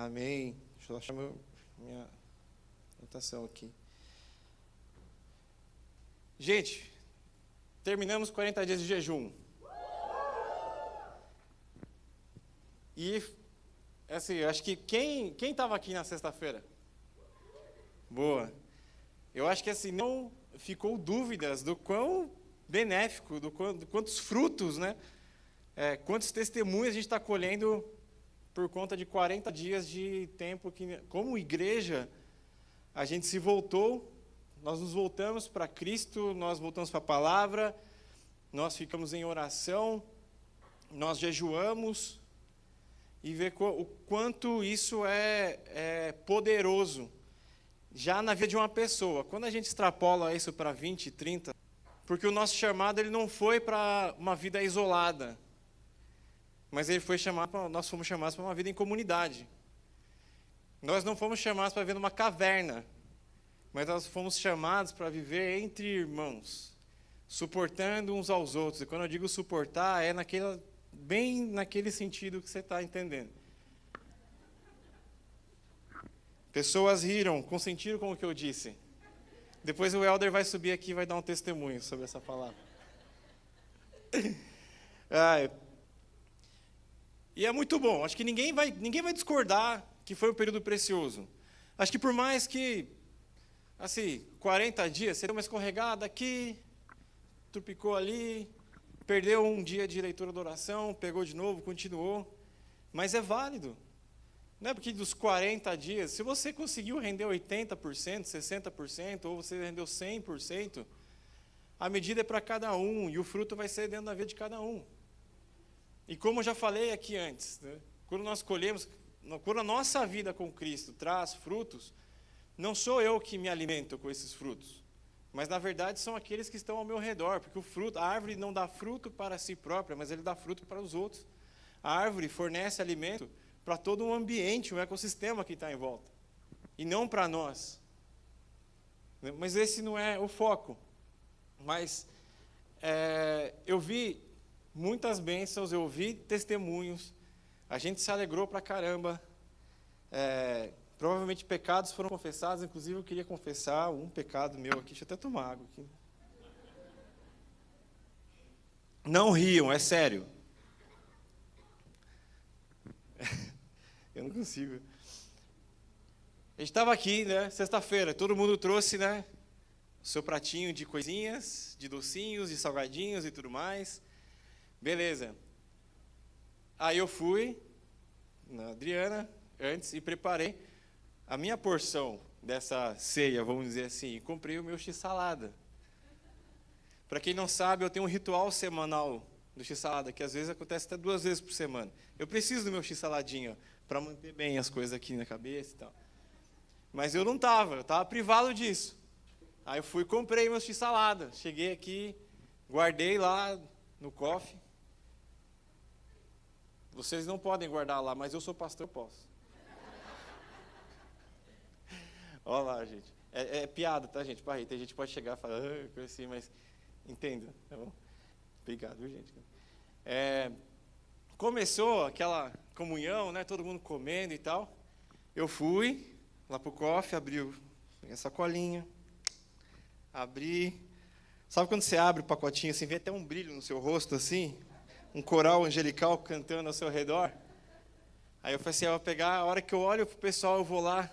Amém. Deixa eu achar minha anotação aqui. Gente, terminamos 40 dias de jejum. E, assim, acho que quem estava aqui na sexta-feira? Boa. Eu acho que, assim, não ficou dúvidas do quão benéfico, do quantos frutos, né? Quantos testemunhos a gente está colhendo por conta de 40 dias de tempo que, como igreja, a gente se voltou, nós nos voltamos para Cristo, nós voltamos para a palavra, nós ficamos em oração, nós jejuamos, e ver o quanto isso é poderoso, já na vida de uma pessoa. Quando a gente extrapola isso para 20, 30, porque o nosso chamado ele não foi para uma vida isolada, mas nós fomos chamados para uma vida em comunidade. Nós não fomos chamados para viver numa caverna, mas nós fomos chamados para viver entre irmãos, suportando uns aos outros. E quando eu digo suportar, é bem naquele sentido que você está entendendo. Pessoas riram, consentiram com o que eu disse. Depois o Helder vai subir aqui e vai dar um testemunho sobre essa palavra. E é muito bom. Acho que ninguém vai discordar que foi um período precioso. Acho que por mais que, assim, 40 dias, você deu uma escorregada aqui, trupicou ali, perdeu um dia de leitura da oração, pegou de novo, continuou. Mas é válido. Não é porque dos 40 dias, se você conseguiu render 80%, 60%, ou você rendeu 100%, a medida é para cada um, e o fruto vai ser dentro da vida de cada um. E como eu já falei aqui antes, né, quando nós colhemos, quando a nossa vida com Cristo traz frutos, não sou eu que me alimento com esses frutos, mas na verdade são aqueles que estão ao meu redor, porque a árvore não dá fruto para si própria, mas ele dá fruto para os outros. A árvore fornece alimento para todo um ambiente, um ecossistema que está em volta, e não para nós. Mas esse não é o foco. Mas eu vi muitas bênçãos, eu vi testemunhos, a gente se alegrou pra caramba. Provavelmente pecados foram confessados, inclusive eu queria confessar um pecado meu aqui, deixa eu até tomar água aqui. Não riam, é sério. Eu não consigo. A gente estava aqui, né, sexta-feira, todo mundo trouxe, né, o seu pratinho de coisinhas, de docinhos, de salgadinhos e tudo mais. Beleza. Aí eu fui na Adriana antes e preparei a minha porção dessa ceia, vamos dizer assim, e comprei o meu x-salada. Para quem não sabe, eu tenho um ritual semanal do x-salada, que às vezes acontece até 2 vezes por semana. Eu preciso do meu x-saladinho para manter bem as coisas aqui na cabeça e tal. Mas eu estava privado disso. Aí eu fui e comprei meu x-salada. Cheguei aqui, guardei lá no cofre. Vocês não podem guardar lá, mas eu sou pastor, eu posso. Olha lá, gente. É piada, tá, gente? Tem gente que pode chegar e falar, coisa assim, mas entenda, tá bom? Obrigado, viu, gente? Começou aquela comunhão, né? Todo mundo comendo e tal. Eu fui lá pro cofre, abri a sacolinha, abri. Sabe quando você abre o pacotinho assim, vê até um brilho no seu rosto assim? Um coral angelical cantando ao seu redor. Aí eu falei assim, eu vou pegar, a hora que eu olho pro pessoal, eu vou lá.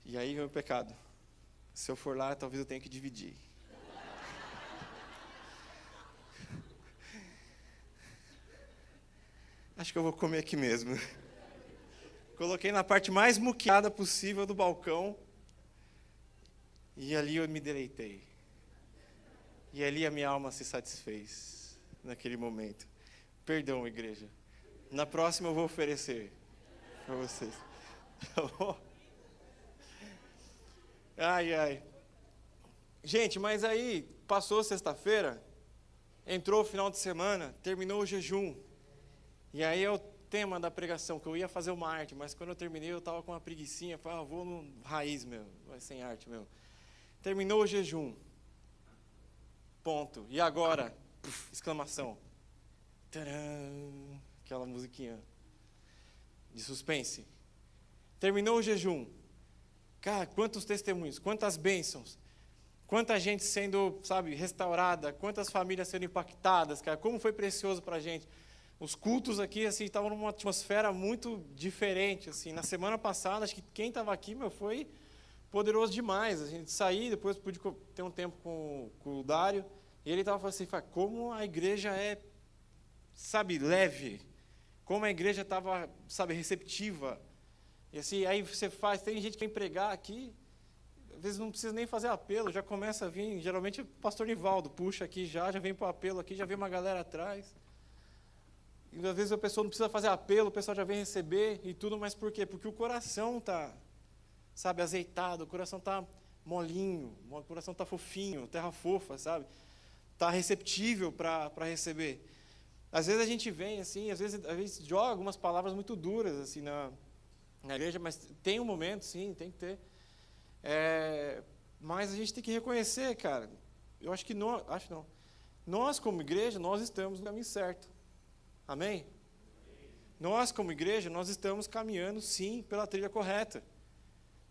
E aí vem o pecado. Se eu for lá, talvez eu tenha que dividir. Acho que eu vou comer aqui mesmo. Coloquei na parte mais muqueada possível do balcão. E ali eu me deleitei. E ali a minha alma se satisfez. Naquele momento. Perdão, igreja. Na próxima eu vou oferecer para vocês. Tá bom? Ai. Gente, mas aí, passou sexta-feira, entrou o final de semana, terminou o jejum. E aí é o tema da pregação, que eu ia fazer uma arte, mas quando eu terminei eu estava com uma preguicinha, falei, vou no raiz mesmo, vai sem arte mesmo. Terminou o jejum. Ponto. E agora? Puf, exclamação. Tcharam, aquela musiquinha de suspense. Terminou o jejum. Cara, quantos testemunhos, quantas bênçãos, quanta gente sendo, sabe, restaurada, quantas famílias sendo impactadas, cara, como foi precioso para a gente. Os cultos aqui, assim, estavam numa atmosfera muito diferente, assim. Na semana passada, acho que quem estava aqui, foi poderoso demais. A gente sair, depois pude ter um tempo com o Dário, e ele estava falando assim, como a igreja é, sabe, leve, como a igreja estava, sabe, receptiva. E assim, aí você faz, tem gente que quer pregar aqui, às vezes não precisa nem fazer apelo, já começa a vir, geralmente o pastor Nivaldo puxa aqui já vem para o apelo aqui, já vem uma galera atrás. E às vezes a pessoa não precisa fazer apelo, o pessoal já vem receber e tudo, mas por quê? Porque o coração está, sabe, azeitado, o coração está molinho, o coração está fofinho, terra fofa, sabe? Está receptível para receber. Às vezes a gente vem assim, às vezes joga algumas palavras muito duras assim na igreja, mas tem um momento, sim, tem que ter. Mas a gente tem que reconhecer, cara, eu acho que nós como igreja, nós estamos no caminho certo. Amém? Nós como igreja, nós estamos caminhando, sim, pela trilha correta.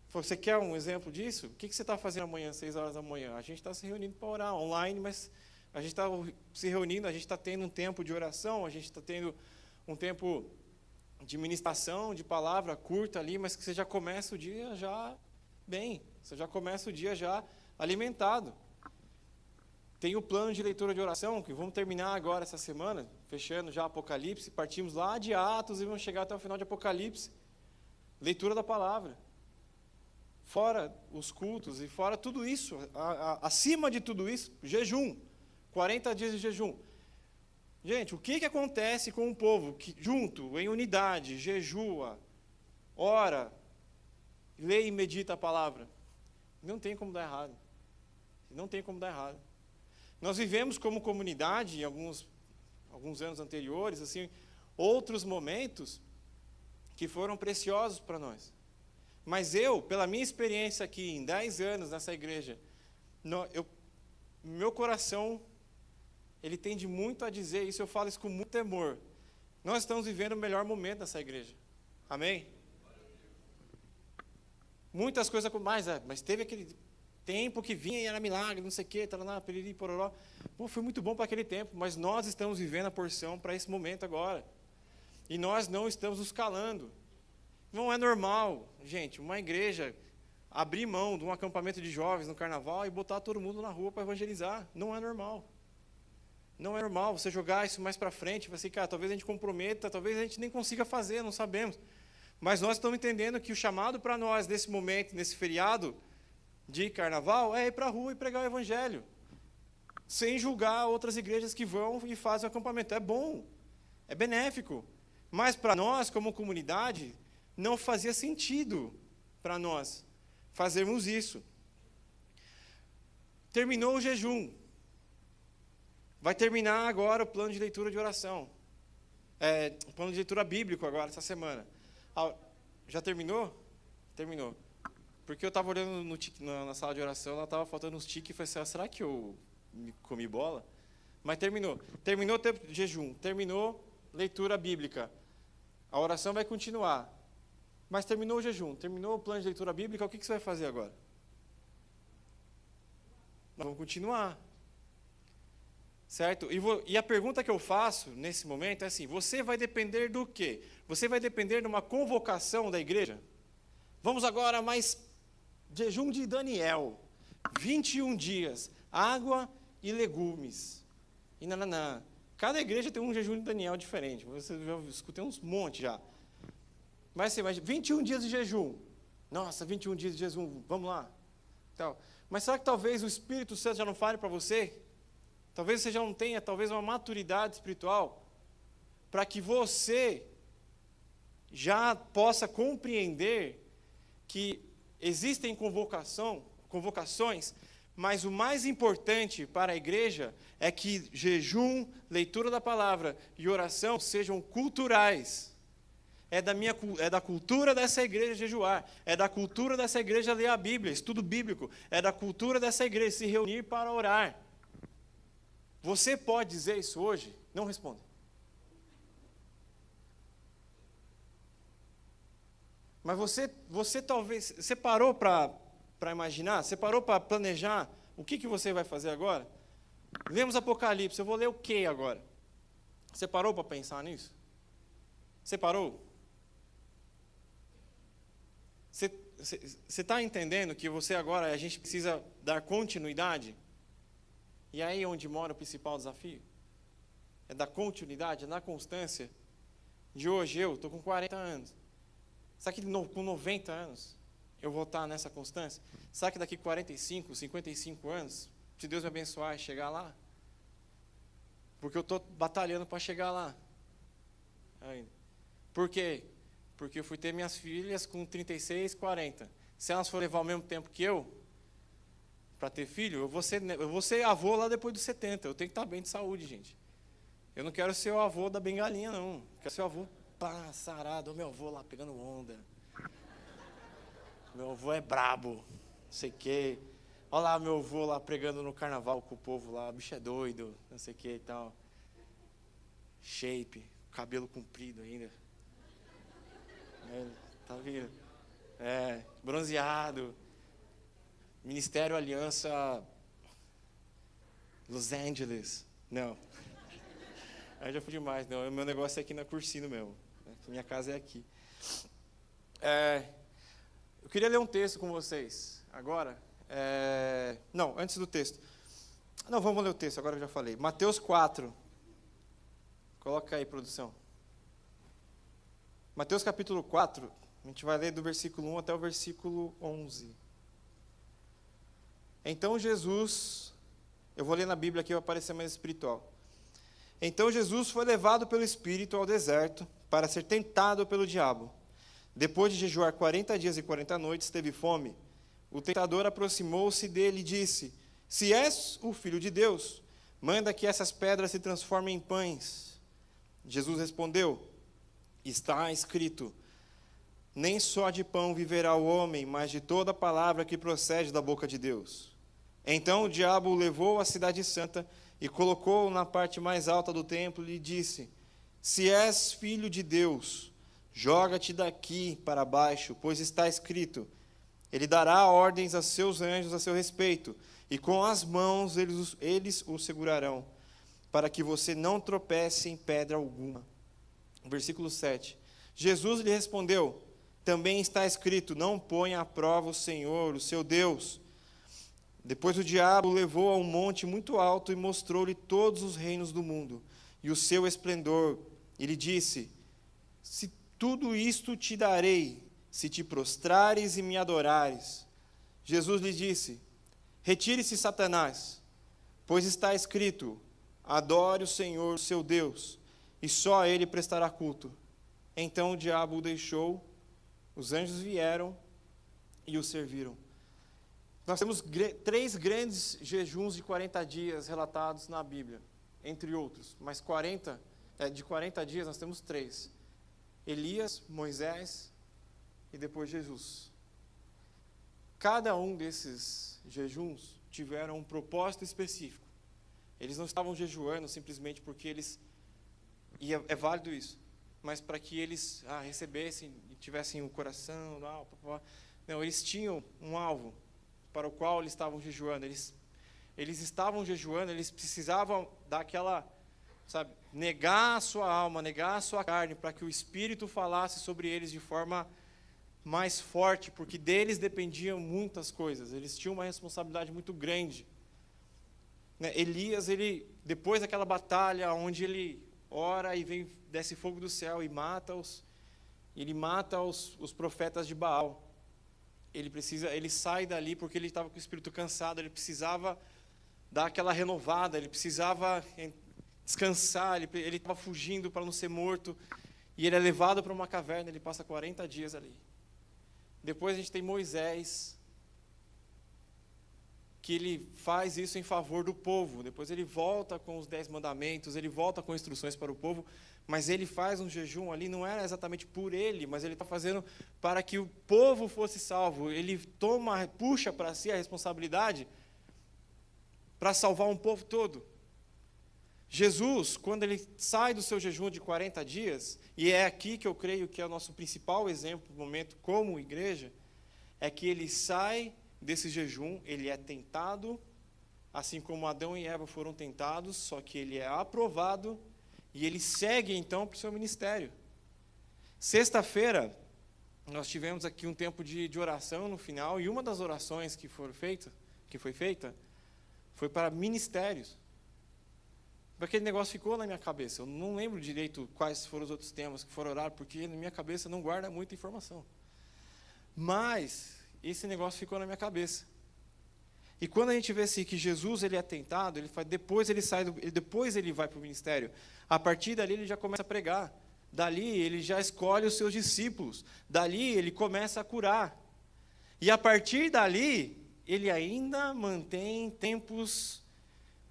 Você quer um exemplo disso? O que você está fazendo amanhã, 6 horas da manhã? A gente está se reunindo para orar online, mas a gente está se reunindo, a gente está tendo um tempo de oração, a gente está tendo um tempo de ministração, de palavra curta ali, mas que você já começa o dia já bem, você já começa o dia já alimentado. Tem o plano de leitura de oração, que vamos terminar agora essa semana, fechando já Apocalipse, partimos lá de Atos e vamos chegar até o final de Apocalipse. Leitura da palavra. Fora os cultos e fora tudo isso, acima de tudo isso, jejum, 40 dias de jejum. Gente, o que acontece com um povo que junto, em unidade, jejua, ora, lê e medita a palavra? Não tem como dar errado. Não tem como dar errado. Nós vivemos como comunidade, em alguns anos anteriores, assim, outros momentos que foram preciosos para nós. Mas pela minha experiência aqui, em 10 anos nessa igreja, meu coração, ele tende muito a dizer isso, eu falo isso com muito temor. Nós estamos vivendo o melhor momento nessa igreja. Amém? Muitas coisas, mas teve aquele tempo que vinha e era milagre, não sei o quê, taraná, piriri, pororó. Foi muito bom para aquele tempo, mas nós estamos vivendo a porção para esse momento agora. E nós não estamos nos calando. Não é normal, gente, uma igreja abrir mão de um acampamento de jovens no carnaval e botar todo mundo na rua para evangelizar. Não é normal. Não é normal você jogar isso mais para frente, vai ser, cara, talvez a gente comprometa, talvez a gente nem consiga fazer, não sabemos. Mas nós estamos entendendo que o chamado para nós, nesse momento, nesse feriado de carnaval, é ir para a rua e pregar o evangelho. Sem julgar outras igrejas que vão e fazem o acampamento. É bom, é benéfico. Mas para nós, como comunidade, não fazia sentido para nós fazermos isso. Terminou o jejum. Vai terminar agora o plano de leitura de oração. O plano de leitura bíblico agora, essa semana. Já terminou? Terminou. Porque eu estava olhando na sala de oração, ela estava faltando uns tiques, e falei assim, será que eu comi bola? Mas terminou. Terminou o tempo de jejum, terminou leitura bíblica. A oração vai continuar. Mas terminou o jejum, terminou o plano de leitura bíblica, o que você vai fazer agora? Nós vamos continuar. Certo? E a pergunta que eu faço nesse momento é assim, você vai depender do quê? Você vai depender de uma convocação da igreja? Vamos agora mais jejum de Daniel, 21 dias, água e legumes. E nananã. Cada igreja tem um jejum de Daniel diferente, você já escutei uns montes já. Mas assim, 21 dias de jejum. Nossa, 21 dias de jejum, vamos lá. Então, mas será que talvez o Espírito Santo já não fale para você? Talvez você já não tenha, talvez, uma maturidade espiritual para que você já possa compreender que existem convocações, mas o mais importante para a igreja é que jejum, leitura da palavra e oração sejam culturais. É da cultura dessa igreja jejuar, é da cultura dessa igreja ler a Bíblia, estudo bíblico, é da cultura dessa igreja se reunir para orar. Você pode dizer isso hoje? Não responda. Mas você talvez, você parou para imaginar? Você parou para planejar o que você vai fazer agora? Lemos Apocalipse, eu vou ler o que agora? Você parou para pensar nisso? Você parou? Você está entendendo que você agora, a gente precisa dar continuidade? E aí é onde mora o principal desafio? É dar continuidade, é dar constância. De hoje eu estou com 40 anos. Será que com 90 anos eu vou estar nessa constância? Será que daqui 45, 55 anos, se Deus me abençoar e chegar lá? Porque eu estou batalhando para chegar lá. Ainda. Por quê? Porque eu fui ter minhas filhas com 36, 40. Se elas forem levar o mesmo tempo que eu, para ter filho, eu vou ser avô lá depois dos 70. Eu tenho que estar bem de saúde, gente. Eu não quero ser o avô da bengalinha, não. Eu quero ser o avô sarado. O meu avô lá pegando onda. Meu avô é brabo. Não sei o quê. Olha lá meu avô lá pregando no carnaval com o povo lá. O bicho é doido. Não sei o quê e tal. Shape. Cabelo comprido ainda. Tá vendo? Bronzeado. Ministério Aliança Los Angeles. Não. Aí já fui demais. Não, o meu negócio é aqui na Cursino mesmo. Minha casa é aqui. Eu queria ler um texto com vocês agora. Não, antes do texto. Não, vamos ler o texto, agora eu já falei. Mateus 4. Coloca aí, produção. Mateus capítulo 4, a gente vai ler do versículo 1 até o versículo 11. Então Jesus, eu vou ler na Bíblia aqui, vai parecer mais espiritual. Então Jesus foi levado pelo Espírito ao deserto para ser tentado pelo diabo. Depois de jejuar 40 dias e 40 noites, teve fome. O tentador aproximou-se dele e disse: Se és o Filho de Deus, manda que essas pedras se transformem em pães. Jesus respondeu: Está escrito: Nem só de pão viverá o homem, mas de toda palavra que procede da boca de Deus. Então o diabo o levou à cidade santa e colocou-o na parte mais alta do templo e disse: Se és filho de Deus, joga-te daqui para baixo, pois está escrito: Ele dará ordens a seus anjos a seu respeito, e com as mãos eles o segurarão, para que você não tropece em pedra alguma. Versículo 7. Jesus lhe respondeu: Também está escrito: Não ponha à prova o Senhor, o seu Deus. Depois o diabo o levou a um monte muito alto e mostrou-lhe todos os reinos do mundo e o seu esplendor. E lhe disse: Se tudo isto te darei, se te prostrares e me adorares. Jesus lhe disse: Retire-se, Satanás, pois está escrito: Adore o Senhor, seu Deus, e só a ele prestará culto. Então o diabo o deixou, os anjos vieram e o serviram. Nós temos 3 grandes jejuns de 40 dias relatados na Bíblia, entre outros, mas de 40 dias nós temos 3. Elias, Moisés e depois Jesus. Cada um desses jejuns tiveram um propósito específico. Eles não estavam jejuando simplesmente porque eles... E é válido isso. Mas para que eles recebessem e tivessem o coração... Não, eles tinham um alvo para o qual eles estavam jejuando. Eles estavam jejuando, eles precisavam dar aquela... negar a sua alma, negar a sua carne, para que o Espírito falasse sobre eles de forma mais forte, porque deles dependiam muitas coisas. Eles tinham uma responsabilidade muito grande. Elias, depois daquela batalha onde ele ora e desce fogo do céu e mata os profetas de Baal. Ele sai dali porque ele estava com o espírito cansado, ele precisava dar aquela renovada, ele precisava descansar, ele estava fugindo para não ser morto, e ele é levado para uma caverna, ele passa 40 dias ali. Depois a gente tem Moisés, que ele faz isso em favor do povo. Depois ele volta com os 10 mandamentos, ele volta com instruções para o povo, mas ele faz um jejum ali, não era exatamente por ele, mas ele está fazendo para que o povo fosse salvo. Ele puxa para si a responsabilidade para salvar um povo todo. Jesus, quando ele sai do seu jejum de 40 dias, e é aqui que eu creio que é o nosso principal exemplo no momento como igreja, é que ele sai desse jejum, ele é tentado, assim como Adão e Eva foram tentados, só que ele é aprovado, e ele segue então para o seu ministério. Sexta-feira, nós tivemos aqui um tempo de oração no final, e uma das orações que foi feita, foi para ministérios. Aquele negócio ficou na minha cabeça. Eu não lembro direito quais foram os outros temas que foram orados, porque na minha cabeça não guarda muita informação. Mas esse negócio ficou na minha cabeça. E quando a gente vê assim, que Jesus ele é tentado, depois ele vai para o ministério. A partir dali ele já começa a pregar. Dali ele já escolhe os seus discípulos. Dali ele começa a curar. E a partir dali ele ainda mantém tempos,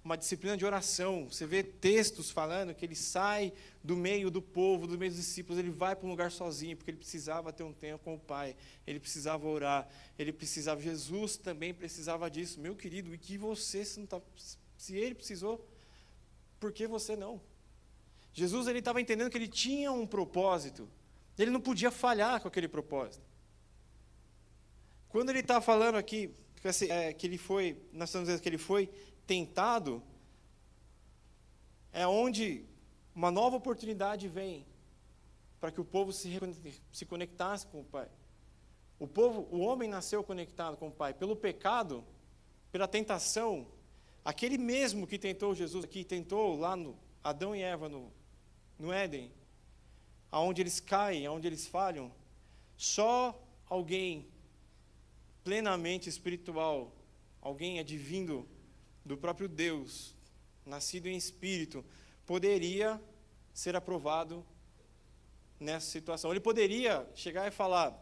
uma disciplina de oração. Você vê textos falando que ele sai do meio do povo, do meio dos discípulos, ele vai para um lugar sozinho, porque ele precisava ter um tempo com o Pai, ele precisava orar, Jesus também precisava disso. Meu querido, e que você, se ele precisou, por que você não? Jesus ele estava entendendo que ele tinha um propósito, ele não podia falhar com aquele propósito. Quando ele está falando aqui, que ele foi, nós estamos dizendo que ele foi tentado, é onde uma nova oportunidade vem para que o povo se conectasse com o Pai. O homem nasceu conectado com o Pai. Pelo pecado, pela tentação, aquele mesmo que tentou Jesus aqui, tentou lá no Adão e Eva no Éden, aonde eles caem, aonde eles falham, só alguém plenamente espiritual, alguém advindo do próprio Deus, nascido em espírito, poderia ser aprovado nessa situação. Ele poderia chegar e falar: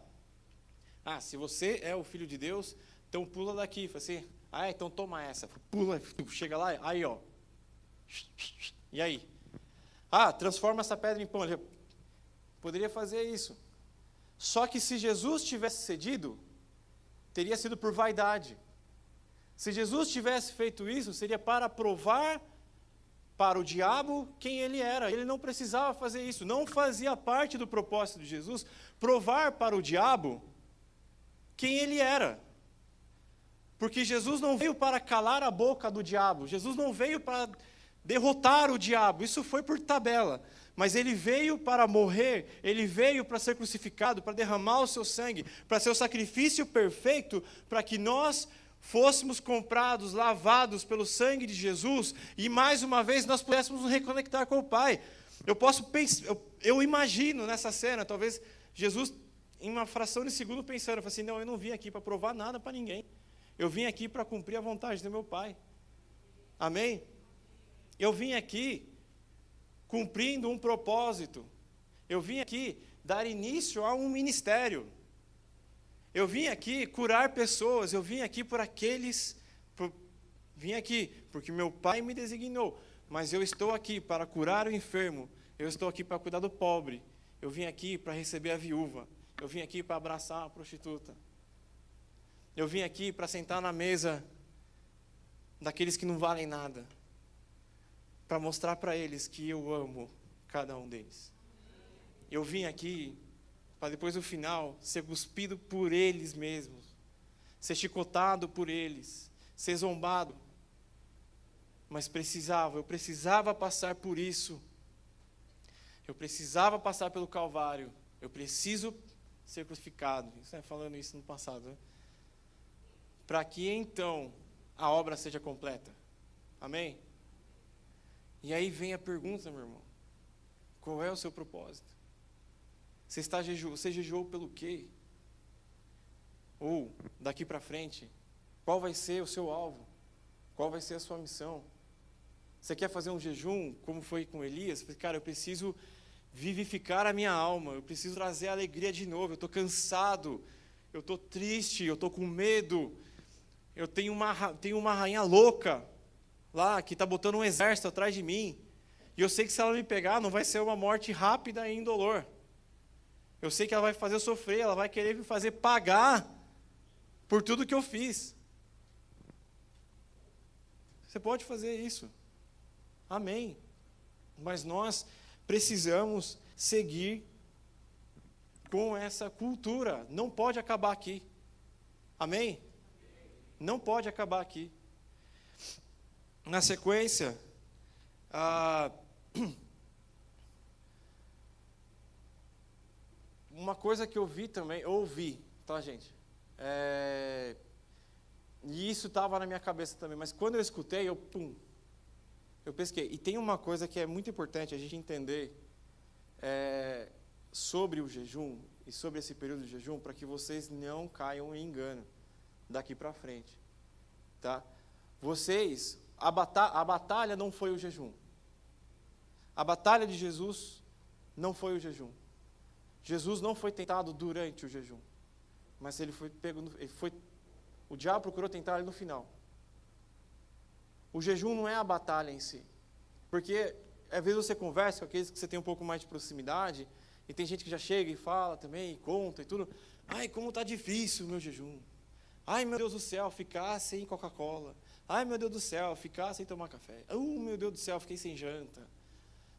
se você é o Filho de Deus, então pula daqui. Fala assim: então toma essa. Pula, chega lá, aí ó. E aí? Transforma essa pedra em pão. Ele poderia fazer isso. Só que se Jesus tivesse cedido, teria sido por vaidade. Se Jesus tivesse feito isso, seria para provar para o diabo quem ele era. Ele não precisava fazer isso. Não fazia parte do propósito de Jesus provar para o diabo quem ele era. Porque Jesus não veio para calar a boca do diabo. Jesus não veio para derrotar o diabo. Isso foi por tabela. Mas ele veio para morrer, ele veio para ser crucificado, para derramar o seu sangue, para ser o sacrifício perfeito, para que nós fôssemos comprados, lavados pelo sangue de Jesus, e mais uma vez nós pudéssemos nos reconectar com o Pai. Eu imagino nessa cena, talvez Jesus, em uma fração de segundo, pensando, assim: não, eu não vim aqui para provar nada para ninguém, eu vim aqui para cumprir a vontade do meu Pai. Amém? Eu vim aqui cumprindo um propósito, eu vim aqui dar início a um ministério. Eu vim aqui curar pessoas, eu vim aqui vim aqui porque meu Pai me designou, mas eu estou aqui para curar o enfermo, eu estou aqui para cuidar do pobre, eu vim aqui para receber a viúva, eu vim aqui para abraçar a prostituta, eu vim aqui para sentar na mesa daqueles que não valem nada, para mostrar para eles que eu amo cada um deles. Eu vim aqui para depois no final ser cuspido por eles mesmos, ser chicotado por eles, ser zombado. Mas eu precisava passar por isso. Eu precisava passar pelo Calvário. Eu preciso ser crucificado. Falando isso no passado, né? Para que então a obra seja completa. Amém? E aí vem a pergunta, meu irmão: qual é o seu propósito? Você jejuou pelo quê? Ou, daqui para frente, qual vai ser o seu alvo? Qual vai ser a sua missão? Você quer fazer um jejum, como foi com Elias? Cara, eu preciso vivificar a minha alma, eu preciso trazer a alegria de novo, eu estou cansado, eu estou triste, eu estou com medo, eu tenho uma rainha louca lá, que está botando um exército atrás de mim, e eu sei que se ela me pegar, não vai ser uma morte rápida e indolor. Eu sei que ela vai fazer eu sofrer, ela vai querer me fazer pagar por tudo que eu fiz. Você pode fazer isso. Amém. Mas nós precisamos seguir com essa cultura. Não pode acabar aqui. Amém? Não pode acabar aqui. Na sequência, uma coisa que eu ouvi, tá, gente? E isso estava na minha cabeça também, mas quando eu escutei, eu pesquei. E tem uma coisa que é muito importante a gente entender sobre o jejum e sobre esse período de jejum, para que vocês não caiam em engano daqui para frente, tá? A batalha não foi o jejum. A batalha de Jesus não foi o jejum. Jesus não foi tentado durante o jejum, mas o diabo procurou tentar ele no final. O jejum não é a batalha em si, porque às vezes você conversa com aqueles que você tem um pouco mais de proximidade, e tem gente que já chega e fala também, e conta e tudo. Ai, como está difícil o meu jejum. Ai, meu Deus do céu, ficar sem Coca-Cola. Ai, meu Deus do céu, ficar sem tomar café. Meu Deus do céu, fiquei sem janta.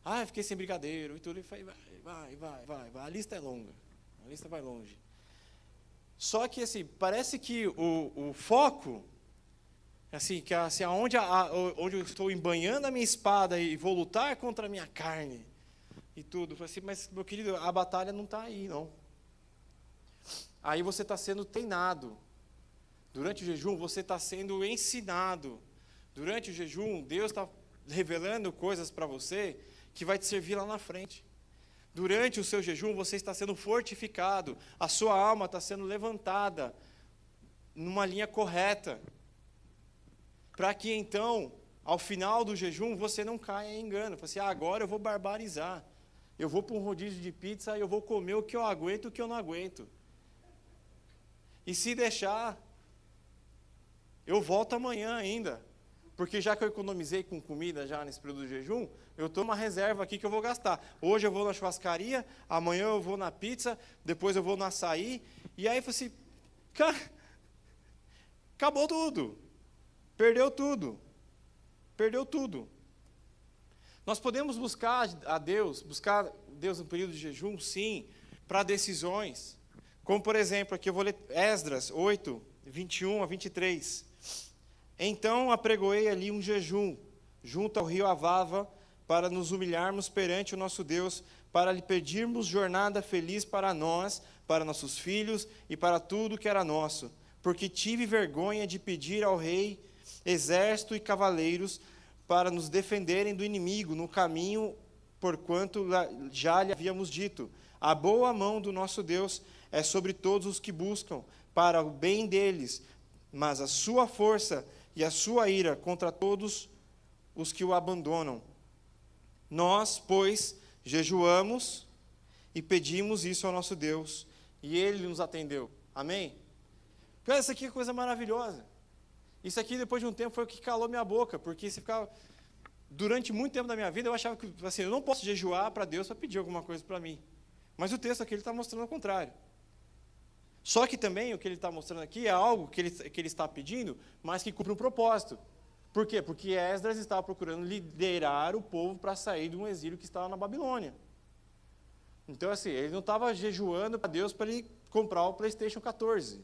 Ai, fiquei sem brigadeiro. E tudo. E vai. A lista é longa. A lista vai longe. Só que, assim, parece que o foco, assim, que assim, onde eu estou embanhando a minha espada e vou lutar contra a minha carne e tudo. Assim, mas, meu querido, a batalha não está aí, não. Aí você está sendo treinado. Durante o jejum, você está sendo ensinado. Durante o jejum, Deus está revelando coisas para você que vai te servir lá na frente. Durante o seu jejum, você está sendo fortificado. A sua alma está sendo levantada numa linha correta. Para que, então, ao final do jejum, você não caia em engano. Fala assim, agora eu vou barbarizar. Eu vou para um rodízio de pizza e eu vou comer o que eu aguento e o que eu não aguento. E se deixar, eu volto amanhã ainda, porque já que eu economizei com comida já nesse período de jejum, eu estou uma reserva aqui que eu vou gastar. Hoje eu vou na churrascaria, amanhã eu vou na pizza, depois eu vou no açaí, e aí eu falei assim, cara, acabou tudo, perdeu tudo. Nós podemos buscar Deus no período de jejum, sim, para decisões, como por exemplo, aqui eu vou ler Esdras 8, 21 a 23. Então apregoei ali um jejum, junto ao rio Avava, para nos humilharmos perante o nosso Deus, para lhe pedirmos jornada feliz para nós, para nossos filhos e para tudo que era nosso. Porque tive vergonha de pedir ao rei exército e cavaleiros para nos defenderem do inimigo no caminho, porquanto já lhe havíamos dito, a boa mão do nosso Deus é sobre todos os que buscam, para o bem deles, mas a sua força e a sua ira contra todos os que o abandonam. Nós, pois, jejuamos e pedimos isso ao nosso Deus, e Ele nos atendeu. Amém? Cara, isso aqui é coisa maravilhosa. Isso aqui, depois de um tempo, foi o que calou minha boca, porque você ficava... Durante muito tempo da minha vida, eu achava que, assim, eu não posso jejuar para Deus para pedir alguma coisa para mim. Mas o texto aqui está mostrando o contrário. Só que também o que ele está mostrando aqui é algo que ele está pedindo, mas que cumpre um propósito. Por quê? Porque Esdras estava procurando liderar o povo para sair de um exílio que estava na Babilônia. Então, assim, ele não estava jejuando para Deus para ele comprar o PlayStation 14.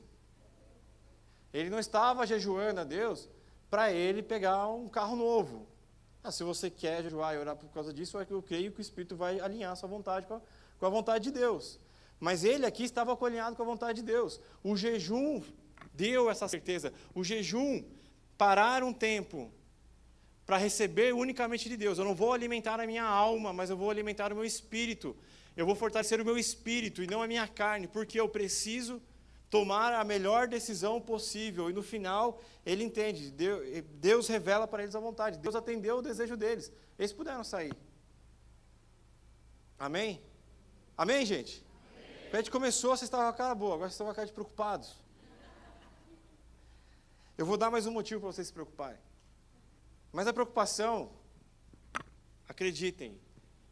Ele não estava jejuando a Deus para ele pegar um carro novo. Se você quer jejuar e orar por causa disso, eu creio que o Espírito vai alinhar a sua vontade com a vontade de Deus. Mas ele aqui estava alinhado com a vontade de Deus. O jejum deu essa certeza. O jejum, parar um tempo para receber unicamente de Deus. Eu não vou alimentar a minha alma, mas eu vou alimentar o meu espírito. Eu vou fortalecer o meu espírito e não a minha carne, porque eu preciso tomar a melhor decisão possível. E no final, ele entende. Deus revela para eles a vontade. Deus atendeu o desejo deles. Eles puderam sair. Amém? Amém, gente? Quando a gente começou, vocês estavam com a cara boa, agora vocês estão com a cara de preocupados. Eu vou dar mais um motivo para vocês se preocuparem. Mas a preocupação, acreditem,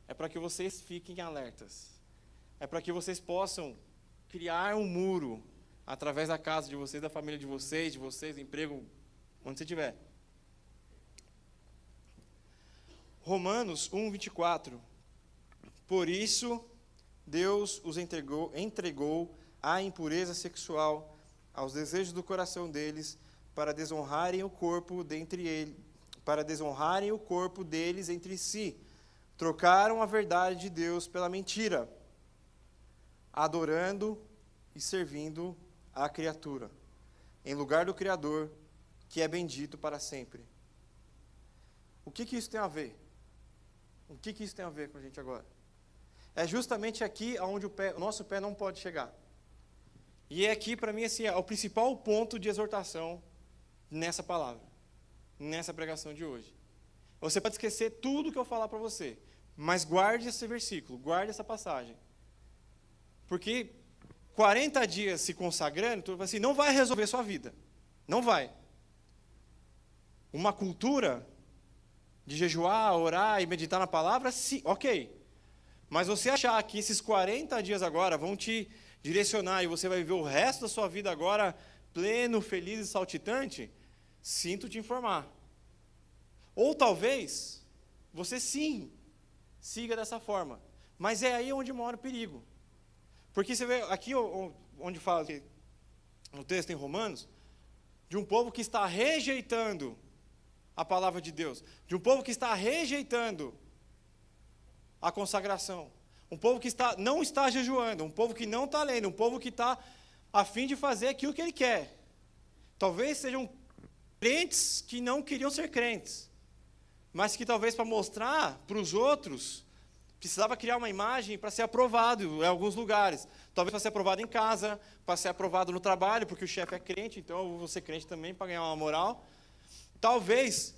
é para que vocês fiquem alertas. É para que vocês possam criar um muro através da casa de vocês, da família de vocês, do emprego, onde você estiver. Romanos 1, 24. Por isso, Deus os entregou à impureza sexual, aos desejos do coração deles, para desonrarem o corpo deles entre si. Trocaram a verdade de Deus pela mentira, adorando e servindo a criatura, em lugar do Criador, que é bendito para sempre. O que isso tem a ver? O que isso tem a ver com a gente agora? É justamente aqui onde o nosso pé não pode chegar. E é aqui, para mim, assim, é o principal ponto de exortação nessa palavra, nessa pregação de hoje. Você pode esquecer tudo que eu falar para você, mas guarde esse versículo, guarde essa passagem. Porque 40 dias se consagrando, assim, não vai resolver sua vida. Não vai. Uma cultura de jejuar, orar e meditar na palavra, sim, ok. Mas você achar que esses 40 dias agora vão te direcionar e você vai viver o resto da sua vida agora pleno, feliz e saltitante, sinto te informar. Ou talvez você sim siga dessa forma. Mas é aí onde mora o perigo. Porque você vê aqui onde fala no texto em Romanos, de um povo que está rejeitando a palavra de Deus, de um povo que está rejeitando a consagração, um povo que não está jejuando, um povo que não está lendo, um povo que está a fim de fazer aquilo que ele quer. Talvez sejam crentes que não queriam ser crentes, mas que talvez para mostrar para os outros, precisava criar uma imagem para ser aprovado em alguns lugares. Talvez para ser aprovado em casa, para ser aprovado no trabalho, porque o chefe é crente, então eu vou ser crente também para ganhar uma moral. Talvez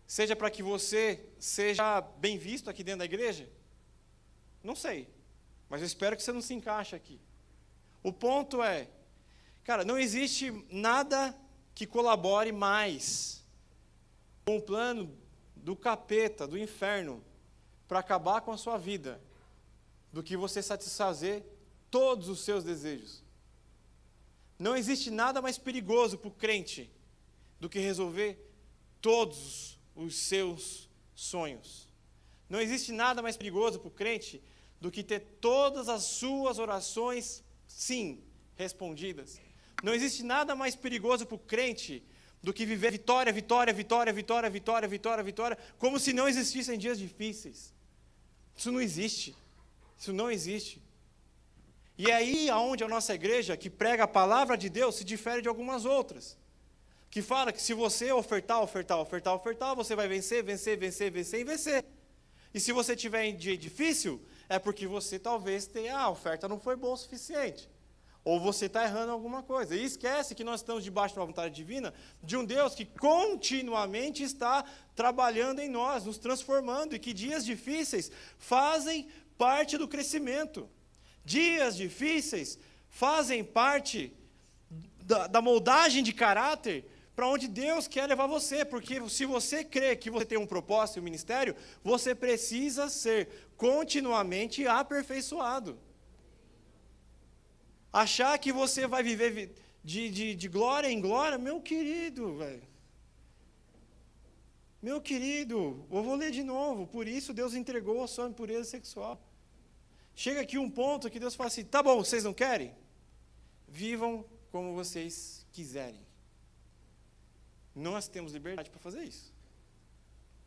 seja para que você seja bem visto aqui dentro da igreja. Não sei, mas eu espero que você não se encaixe aqui. O ponto é, cara, não existe nada que colabore mais com o plano do capeta, do inferno, para acabar com a sua vida, do que você satisfazer todos os seus desejos. Não existe nada mais perigoso para o crente do que resolver todos os seus sonhos. Não existe nada mais perigoso para o crente do que ter todas as suas orações, sim, respondidas. Não existe nada mais perigoso para o crente do que viver vitória, vitória, vitória, vitória, vitória, vitória, vitória, como se não existissem dias difíceis. Isso não existe. Isso não existe. E é aí onde a nossa igreja, que prega a palavra de Deus, se difere de algumas outras. Que fala que se você ofertar, você vai vencer, vencer, vencer, vencer e vencer. E se você tiver em dia difícil, é porque você talvez tenha, a oferta não foi boa o suficiente. Ou você está errando alguma coisa. E esquece que nós estamos debaixo de uma vontade divina, de um Deus que continuamente está trabalhando em nós, nos transformando, e que dias difíceis fazem parte do crescimento. Dias difíceis fazem parte da moldagem de caráter para onde Deus quer levar você, porque se você crê que você tem um propósito e um ministério, você precisa ser continuamente aperfeiçoado. Achar que você vai viver de glória em glória, meu querido, velho. Meu querido, eu vou ler de novo. Por isso Deus entregou a sua impureza sexual. Chega aqui um ponto que Deus fala assim, tá bom, vocês não querem? Vivam como vocês quiserem. Nós temos liberdade para fazer isso.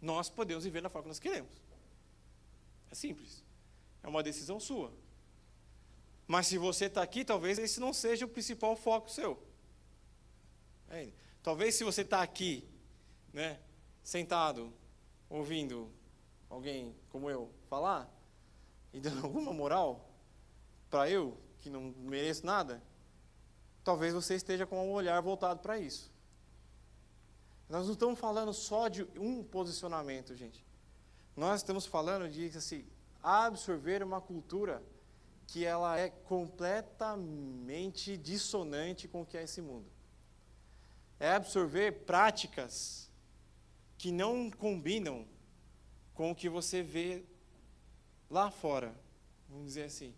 Nós podemos viver da forma que nós queremos. É simples. É uma decisão sua. Mas se você está aqui, talvez esse não seja o principal foco seu. Talvez se você está aqui, né, sentado, ouvindo alguém como eu falar, e dando alguma moral para eu, que não mereço nada, talvez você esteja com um olhar voltado para isso. Nós não estamos falando só de um posicionamento, gente. Nós estamos falando de assim, absorver uma cultura que ela é completamente dissonante com o que é esse mundo. É absorver práticas que não combinam com o que você vê lá fora, vamos dizer assim.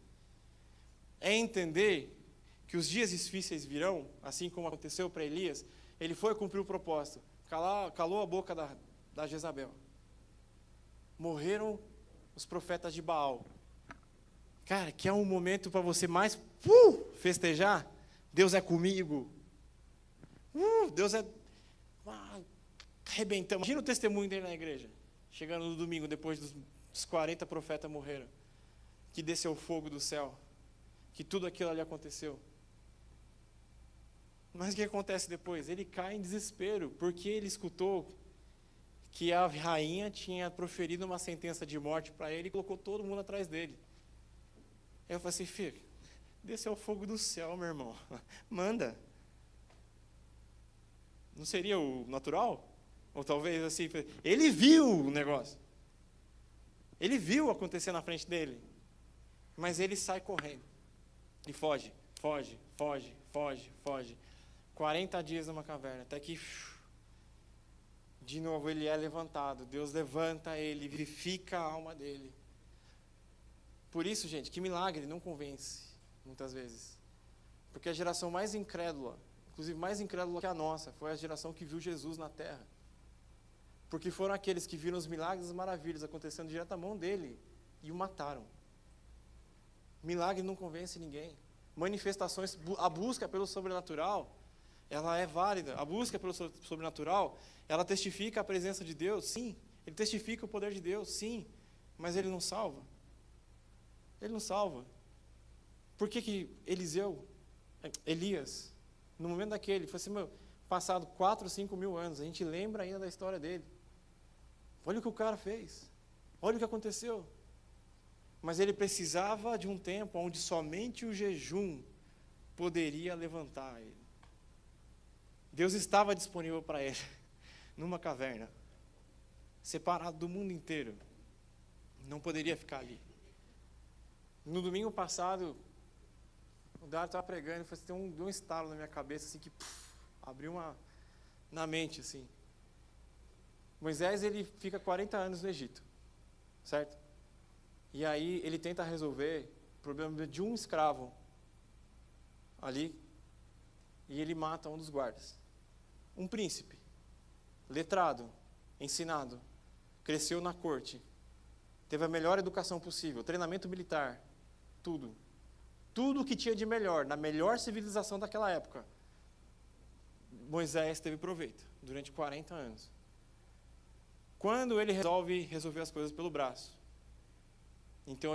É entender que os dias difíceis virão, assim como aconteceu para Elias, ele foi cumprir o propósito, calou a boca da Jezabel. morreram os profetas de Baal. Cara, que é um momento para você mais festejar. Deus é comigo. Deus é... arrebentamos. Imagina o testemunho dele na igreja. Chegando no domingo, depois dos 40 profetas morreram. Que desceu fogo do céu. Que tudo aquilo ali aconteceu. Mas o que acontece depois? Ele cai em desespero, porque ele escutou que a rainha tinha proferido uma sentença de morte para ele e colocou todo mundo atrás dele. Aí eu falei assim, filho, desceu o fogo do céu, meu irmão. Manda. Não seria o natural? Ou talvez assim, ele viu o negócio. Ele viu acontecer na frente dele. Mas ele sai correndo. E foge, foge, foge, foge, foge. 40 dias numa caverna, até que, de novo, ele é levantado. Deus levanta ele, vivifica a alma dele. Por isso, gente, que milagre não convence, muitas vezes. Porque a geração mais incrédula, inclusive mais incrédula que a nossa, foi a geração que viu Jesus na terra. Porque foram aqueles que viram os milagres e as maravilhas acontecendo direto à mão dele e o mataram. Milagre não convence ninguém. Manifestações, a busca pelo sobrenatural, ela é válida. A busca pelo sobrenatural, ela testifica a presença de Deus, sim. Ele testifica o poder de Deus, sim. Mas ele não salva. Ele não salva. Por que Elias, no momento daquele, foi assim, passado 4, 5 mil anos, a gente lembra ainda da história dele. Olha o que o cara fez. Olha o que aconteceu. Mas ele precisava de um tempo onde somente o jejum poderia levantar ele. Deus estava disponível para ele, numa caverna, separado do mundo inteiro. Não poderia ficar ali. No domingo passado, o Dário estava pregando e deu um estalo na minha cabeça, assim, que abriu na mente, assim. Moisés, ele fica 40 anos no Egito, certo? E aí ele tenta resolver o problema de um escravo ali, e ele mata um dos guardas. Um príncipe, letrado, ensinado, cresceu na corte, teve a melhor educação possível, treinamento militar, tudo. Tudo que tinha de melhor, na melhor civilização daquela época. Moisés teve proveito durante 40 anos. Quando ele resolve resolver as coisas pelo braço, então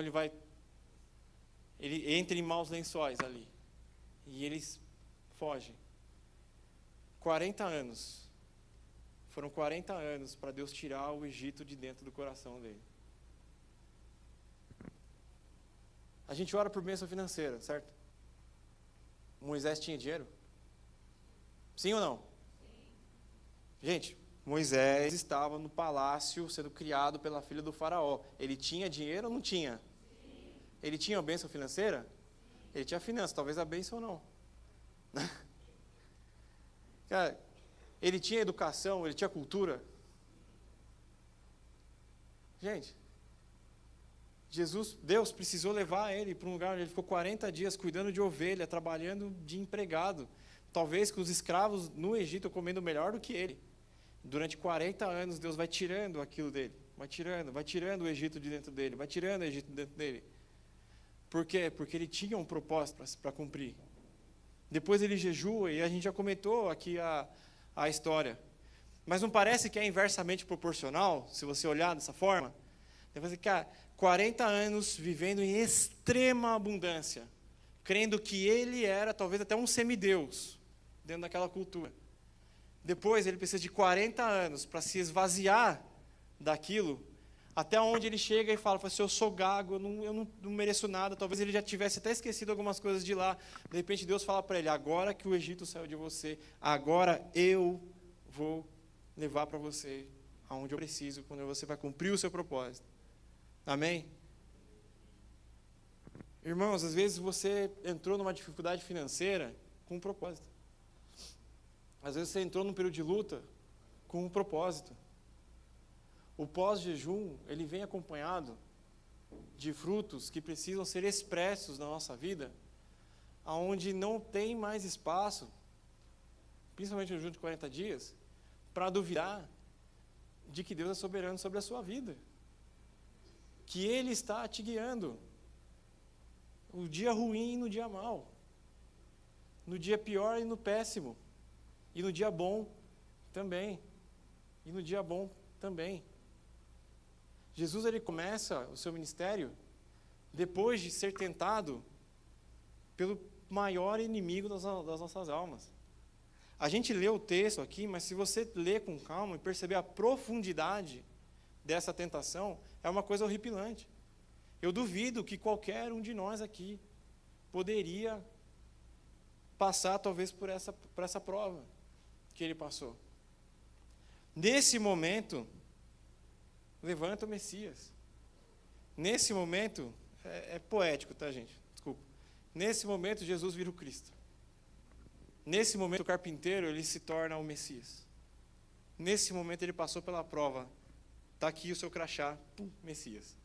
ele entra em maus lençóis ali, e eles fogem. 40 anos. Foram 40 anos para Deus tirar o Egito de dentro do coração dele. A gente ora por bênção financeira, certo? Moisés tinha dinheiro? Sim ou não? Sim. Gente, Moisés estava no palácio sendo criado pela filha do faraó. Ele tinha dinheiro ou não tinha? Sim. Ele tinha a bênção financeira? Sim. Ele tinha finança, talvez a bênção não. Cara, ele tinha educação, ele tinha cultura. Gente, Deus precisou levar ele para um lugar onde ele ficou 40 dias cuidando de ovelha, trabalhando de empregado. Talvez com os escravos no Egito comendo melhor do que ele. Durante 40 anos, Deus vai tirando aquilo dele. Vai tirando o Egito de dentro dele, vai tirando o Egito de dentro dele. Por quê? Porque ele tinha um propósito para cumprir. Depois ele jejua, e a gente já comentou aqui a história. Mas não parece que é inversamente proporcional, se você olhar dessa forma? Você fica 40 anos vivendo em extrema abundância, crendo que ele era talvez até um semideus, dentro daquela cultura. Depois ele precisa de 40 anos para se esvaziar daquilo, até onde ele chega e fala assim, eu sou gago, eu não mereço nada. Talvez ele já tivesse até esquecido algumas coisas de lá. De repente Deus fala para ele, agora que o Egito saiu de você, agora eu vou levar para você aonde eu preciso, quando você vai cumprir o seu propósito. Amém? Irmãos, às vezes você entrou numa dificuldade financeira com um propósito. Às vezes você entrou num período de luta com um propósito. O pós-jejum, ele vem acompanhado de frutos que precisam ser expressos na nossa vida, aonde não tem mais espaço, principalmente no jejum de 40 dias, para duvidar de que Deus é soberano sobre a sua vida. que Ele está te guiando. No dia ruim e no dia mau. No dia pior e no péssimo. E no dia bom também. E no dia bom também. Jesus, ele começa o seu ministério depois de ser tentado pelo maior inimigo das nossas almas. A gente lê o texto aqui, mas se você ler com calma e perceber a profundidade dessa tentação, é uma coisa horripilante. Eu duvido que qualquer um de nós aqui poderia passar, talvez, por essa prova que ele passou. Nesse momento, levanta o Messias. Nesse momento, é poético, tá, gente? Desculpa. Nesse momento, Jesus vira o Cristo. Nesse momento, o carpinteiro, ele se torna o Messias. Nesse momento, ele passou pela prova. Está aqui o seu crachá, pum, Messias.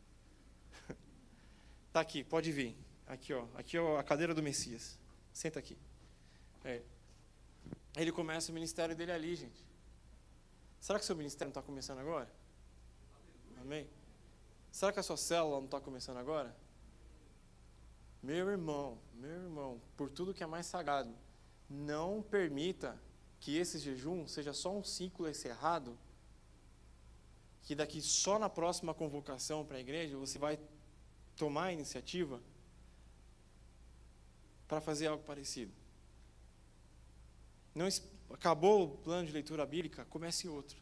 Está aqui, pode vir. Aqui, ó, a cadeira do Messias. Senta aqui. Ele começa o ministério dele ali, gente. Será que o seu ministério não está começando agora? Amém? Será que a sua célula não está começando agora? Meu irmão, por tudo que é mais sagrado, não permita que esse jejum seja só um ciclo encerrado, que daqui só na próxima convocação para a igreja você vai tomar a iniciativa para fazer algo parecido. Não, acabou o plano de leitura bíblica, comece outro.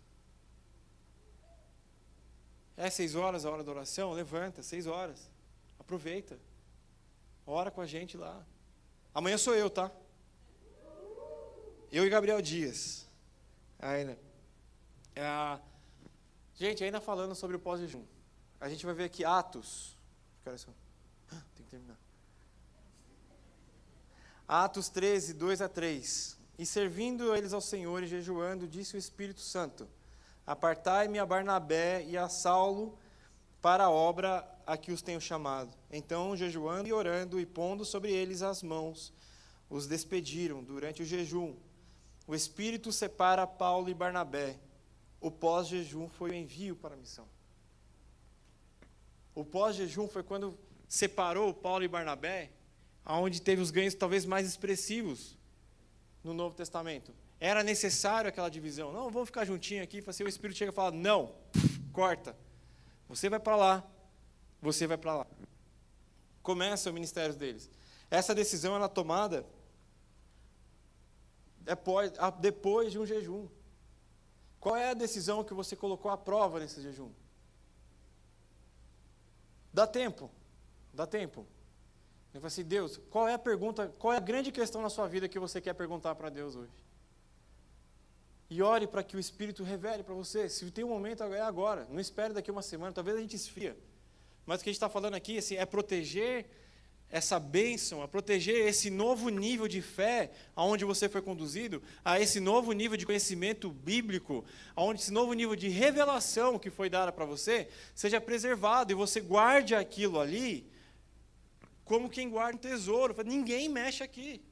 É 6 horas a hora da oração? Levanta, 6 horas. Aproveita. Ora com a gente lá. Amanhã sou eu, tá? Eu e Gabriel Dias. Ainda. Gente, ainda falando sobre o pós-jejum. A gente vai ver aqui Atos. Tem que terminar. Atos 13, 2-3. E servindo eles ao Senhor e jejuando, disse o Espírito Santo: apartai-me a Barnabé e a Saulo para a obra a que os tenho chamado. Então, jejuando e orando e pondo sobre eles as mãos, os despediram durante o jejum. O Espírito separa Paulo e Barnabé. O pós-jejum foi o envio para a missão. O pós-jejum foi quando separou Paulo e Barnabé, aonde teve os ganhos talvez mais expressivos no Novo Testamento. Era necessário aquela divisão. Não, vamos ficar juntinho aqui. O Espírito chega e fala: não, corta. Você vai para lá. Você vai para lá. Começa o ministério deles. Essa decisão ela é tomada depois de um jejum. Qual é a decisão que você colocou à prova nesse jejum? Dá tempo. Dá tempo. Eu falei assim: Deus, qual é a pergunta, qual é a grande questão na sua vida que você quer perguntar para Deus hoje? E ore para que o Espírito revele para você. Se tem um momento, é agora. Não espere daqui uma semana, talvez a gente esfria. Mas o que a gente está falando aqui assim, é proteger essa bênção, é proteger esse novo nível de fé, aonde você foi conduzido, a esse novo nível de conhecimento bíblico, aonde esse novo nível de revelação que foi dada para você, seja preservado e você guarde aquilo ali, como quem guarda um tesouro. Ninguém mexe aqui.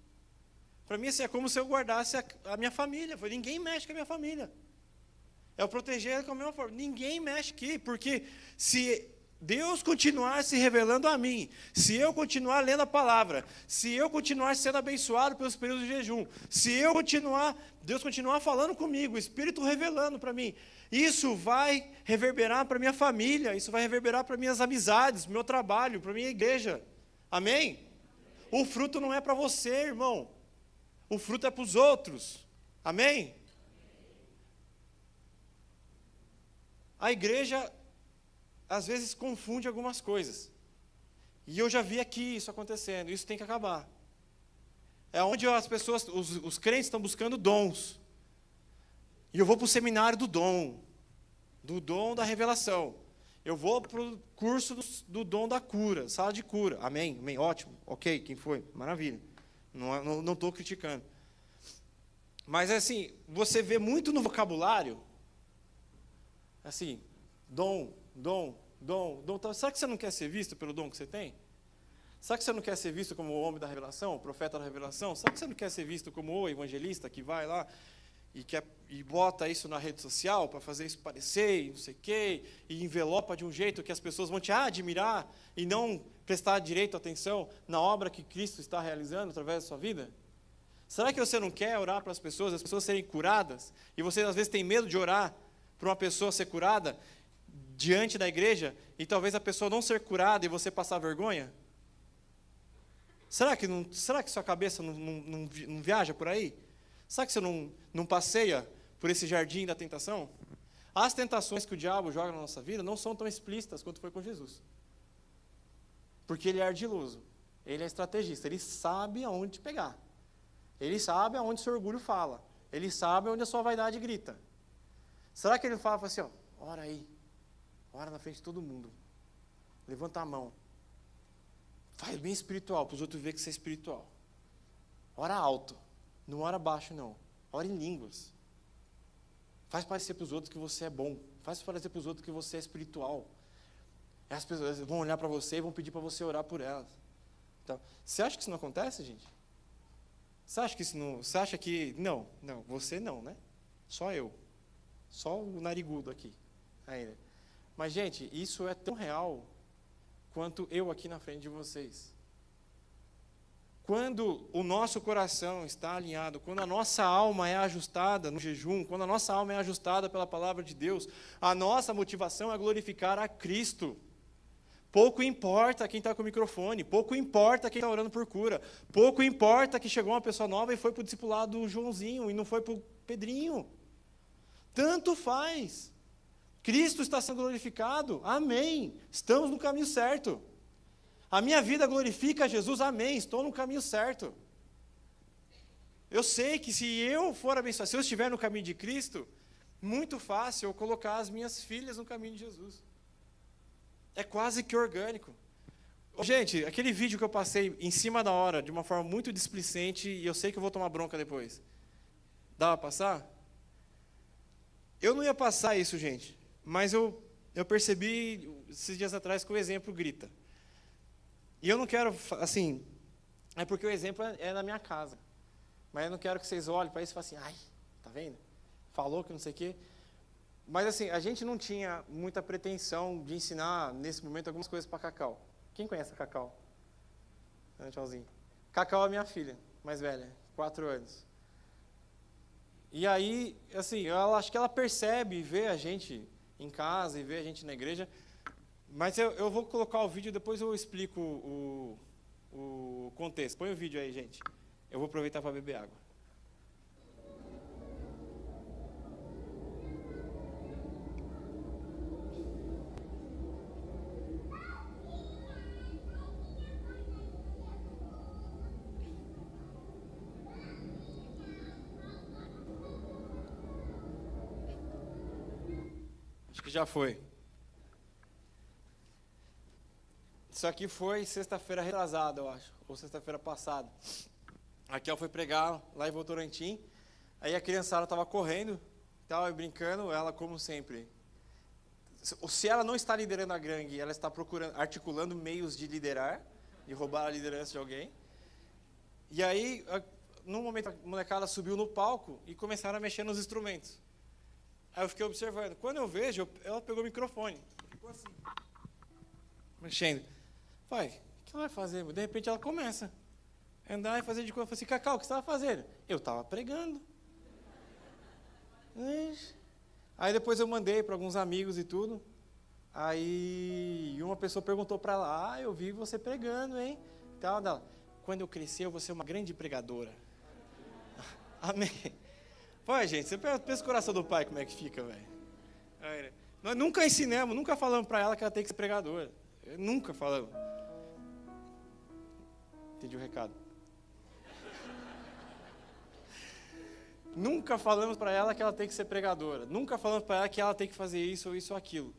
Para mim, assim, é como se eu guardasse a minha família. Ninguém mexe com a minha família. É eu proteger com a mesma forma. Ninguém mexe aqui, porque se Deus continuar se revelando a mim, se eu continuar lendo a palavra, se eu continuar sendo abençoado pelos períodos de jejum, se eu Deus continuar falando comigo, o Espírito revelando para mim, isso vai reverberar para minha família, isso vai reverberar para minhas amizades, meu trabalho, para minha igreja. Amém? O fruto não é para você, irmão. O fruto é para os outros. Amém? A igreja, às vezes, confunde algumas coisas. E eu já vi aqui isso acontecendo. Isso tem que acabar. É onde as pessoas, os crentes estão buscando dons. E eu vou para o seminário do dom da revelação. Eu vou para o curso do dom da cura, sala de cura. Amém? Amém? Ótimo. Ok, quem foi? Maravilha. Não estou criticando. Mas, assim, você vê muito no vocabulário, assim, dom. Será que você não quer ser visto pelo dom que você tem? Será que você não quer ser visto como o homem da revelação, o profeta da revelação? Será que você não quer ser visto como o evangelista que vai lá e bota isso na rede social para fazer isso parecer, e não sei o quê, e envelopa de um jeito que as pessoas vão te admirar e não prestar direito atenção na obra que Cristo está realizando através da sua vida? Será que você não quer orar para as pessoas serem curadas, e você às vezes tem medo de orar para uma pessoa ser curada diante da igreja, e talvez a pessoa não ser curada e você passar vergonha? Será que sua cabeça não viaja por aí? Será que você não passeia por esse jardim da tentação? As tentações que o diabo joga na nossa vida não são tão explícitas quanto foi com Jesus. Porque ele é ardiloso, ele é estrategista, ele sabe aonde te pegar. Ele sabe aonde seu orgulho fala. Ele sabe onde a sua vaidade grita. Será que ele fala assim, ó, ora aí, ora na frente de todo mundo, levanta a mão, faz bem espiritual, para os outros verem que você é espiritual. Ora alto, não ora baixo não, ora em línguas. Faz parecer para os outros que você é bom, faz parecer para os outros que você é espiritual. E as pessoas vão olhar para você e vão pedir para você orar por elas. Então, você acha que isso não acontece, gente? Você acha que não, você não, né? Só eu. Só o narigudo aqui, ainda. Mas, gente, isso é tão real quanto eu aqui na frente de vocês. Quando o nosso coração está alinhado, quando a nossa alma é ajustada no jejum, quando a nossa alma é ajustada pela palavra de Deus, a nossa motivação é glorificar a Cristo. Pouco importa quem está com o microfone, pouco importa quem está orando por cura, pouco importa que chegou uma pessoa nova e foi para o discipulado do Joãozinho e não foi para o Pedrinho. Tanto faz. Cristo está sendo glorificado, amém. Estamos no caminho certo. A minha vida glorifica Jesus, amém. Estou no caminho certo. Eu sei que se eu for abençoado, se eu estiver no caminho de Cristo, muito fácil eu colocar as minhas filhas no caminho de Jesus. É quase que orgânico. Gente, aquele vídeo que eu passei em cima da hora, de uma forma muito displicente, e eu sei que eu vou tomar bronca depois. Dá para passar? Eu não ia passar isso, gente, mas eu percebi esses dias atrás que o exemplo grita. E eu não quero, assim, é porque o exemplo é na minha casa. Mas eu não quero que vocês olhem para isso e falem assim, ai, tá vendo? Falou que não sei o quê. Mas assim, a gente não tinha muita pretensão de ensinar, nesse momento, algumas coisas para Cacau. Quem conhece a Cacau? Tchauzinho. Cacau é minha filha, mais velha, 4 anos. E aí, assim, acho que ela percebe, vê a gente em casa e vê a gente na igreja. Mas eu vou colocar o vídeo, depois eu explico o contexto. Põe o vídeo aí, gente. Eu vou aproveitar para beber água. Acho que já foi. Isso aqui foi sexta-feira retrasada, eu acho, ou sexta-feira passada. A Raquel foi pregar lá em Votorantim, aí a criançada estava correndo, estava brincando, ela como sempre. Se ela não está liderando a gangue, ela está articulando meios de liderar, de roubar a liderança de alguém. E aí, num momento, a molecada subiu no palco e começaram a mexer nos instrumentos. Aí eu fiquei observando. Quando eu vejo, ela pegou o microfone, ficou assim, mexendo. Pai, o que ela vai fazer? De repente ela começa a andar e fazer de conta. Eu falei assim, Cacau, o que você estava fazendo? Eu estava pregando. Aí depois eu mandei para alguns amigos e tudo. Aí uma pessoa perguntou para ela, eu vi você pregando, hein? Então, ela, quando eu crescer, eu vou ser uma grande pregadora. Amém. Pô, gente, você pensa o coração do pai como é que fica, velho. Nós nunca ensinamos, nunca falamos para ela que ela tem que ser pregadora. Nunca falamos. Entendi o recado. Nunca falamos para ela que ela tem que ser pregadora. Nunca falamos para ela que ela tem que fazer isso ou isso ou aquilo.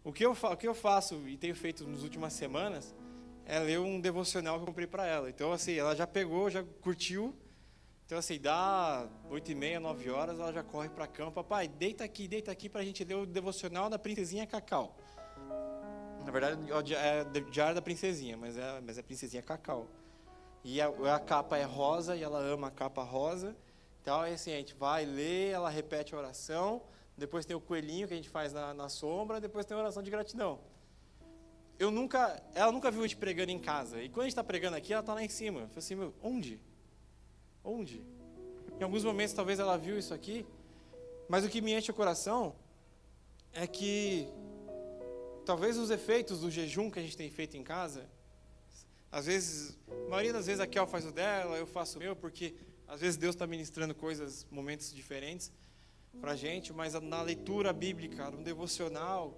O que eu faço e tenho feito nas últimas semanas é ler um devocional que eu comprei para ela. Então, assim, ela já pegou, já curtiu. Então, assim, dá 8h30, 9 horas, ela já corre para a cama. Papai, deita aqui para a gente ler o devocional da Princesinha Cacau. Na verdade, é Diário da Princesinha, mas é Princesinha Cacau. E a capa é rosa, e ela ama a capa rosa. Então, é assim, a gente vai ler, ela repete a oração, depois tem o coelhinho que a gente faz na sombra, depois tem a oração de gratidão. Ela nunca viu a gente pregando em casa. E quando a gente está pregando aqui, ela está lá em cima. Eu falei assim, meu, onde? Onde? Em alguns momentos, talvez ela viu isso aqui, mas o que me enche o coração é que talvez os efeitos do jejum que a gente tem feito em casa, às vezes, a maioria das vezes a Kel faz o dela, eu faço o meu, porque às vezes Deus está ministrando coisas, momentos diferentes para a gente, mas na leitura bíblica, no devocional,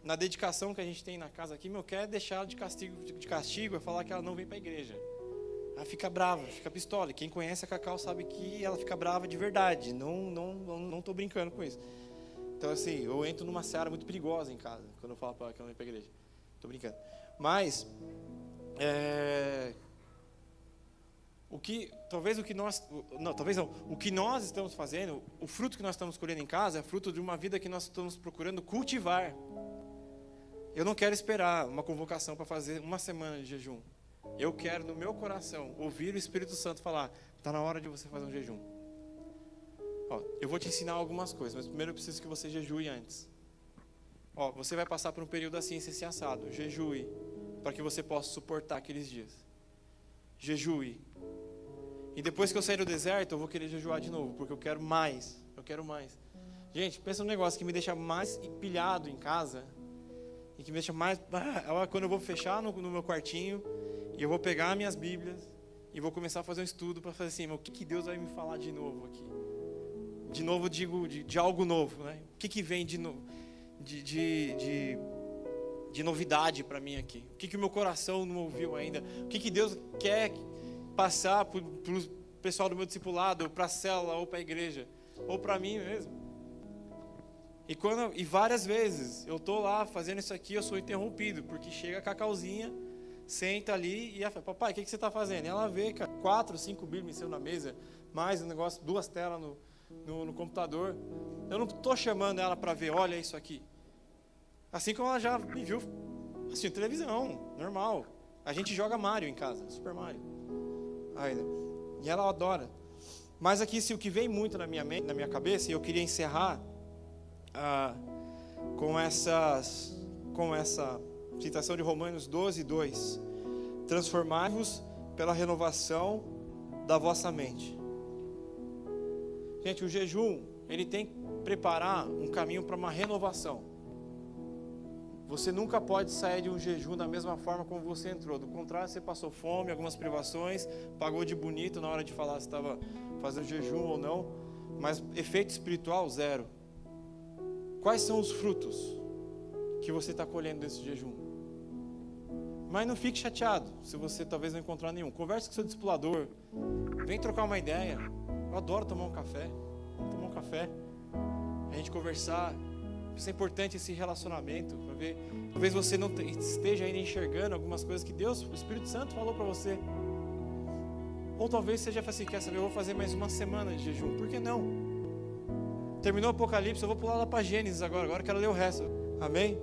na dedicação que a gente tem na casa aqui, meu, quer deixar ela de castigo é falar que ela não vem para a igreja. Ela fica brava, fica pistola. E quem conhece a Cacau sabe que ela fica brava de verdade. Não estou brincando com isso. Então, assim, eu entro numa seara muito perigosa em casa, quando eu falo para ela que ela não vem para a igreja. Estou brincando. Mas, o que nós estamos fazendo, o fruto que nós estamos colhendo em casa é fruto de uma vida que nós estamos procurando cultivar. Eu não quero esperar uma convocação para fazer uma semana de jejum. Eu quero, no meu coração, ouvir o Espírito Santo falar, está na hora de você fazer um jejum. Eu vou te ensinar algumas coisas, mas primeiro eu preciso que você jejue antes. Você vai passar por um período assim, esse assado. Jejue, para que você possa suportar aqueles dias. Jejue. E depois que eu sair do deserto, eu vou querer jejuar de novo, porque eu quero mais. Gente, pensa num negócio que me deixa mais empilhado em casa, e que me deixa mais... quando eu vou fechar no meu quartinho, e eu vou pegar minhas Bíblias, e vou começar a fazer um estudo para fazer assim, o que Deus vai me falar de novo aqui? De novo, digo, de algo novo, né? O que vem de novidade para mim aqui? O que o meu coração não ouviu ainda? O que Deus quer passar para o pessoal do meu discipulado, ou para a célula, ou para a igreja, ou para mim mesmo? E várias vezes eu estou lá fazendo isso aqui, eu sou interrompido, porque chega a Cacauzinha, senta ali e ela fala, papai, o que você está fazendo? E ela vê, cara, 4, 5 Bíblias na mesa, mais um negócio, 2 telas no computador. Eu não estou chamando ela para ver, olha isso aqui. Assim como ela já me viu assistindo televisão, normal. A gente joga Mario em casa, Super Mario. E ela adora. Mas aqui, o que vem muito na minha mente, na minha cabeça, e eu queria encerrar com essa citação de Romanos 12, 2. Transformai-vos pela renovação da vossa mente. Gente, o jejum, ele tem que preparar um caminho para uma renovação. Você nunca pode sair de um jejum da mesma forma como você entrou. Do contrário, você passou fome, algumas privações, pagou de bonito na hora de falar se estava fazendo jejum ou não, mas efeito espiritual, zero. Quais são os frutos que você está colhendo desse jejum? Mas não fique chateado se você talvez não encontrar nenhum. Converse com seu discipulador, vem trocar uma ideia. Eu adoro tomar um café. Vamos tomar um café, a gente conversar. Isso é importante, esse relacionamento, para ver. Talvez você não esteja ainda enxergando algumas coisas que Deus, o Espírito Santo falou para você. Ou talvez você já fale assim, quer saber, eu vou fazer mais uma semana de jejum. Por que não? Terminou o Apocalipse, eu vou pular lá para Gênesis agora eu quero ler o resto. Amém?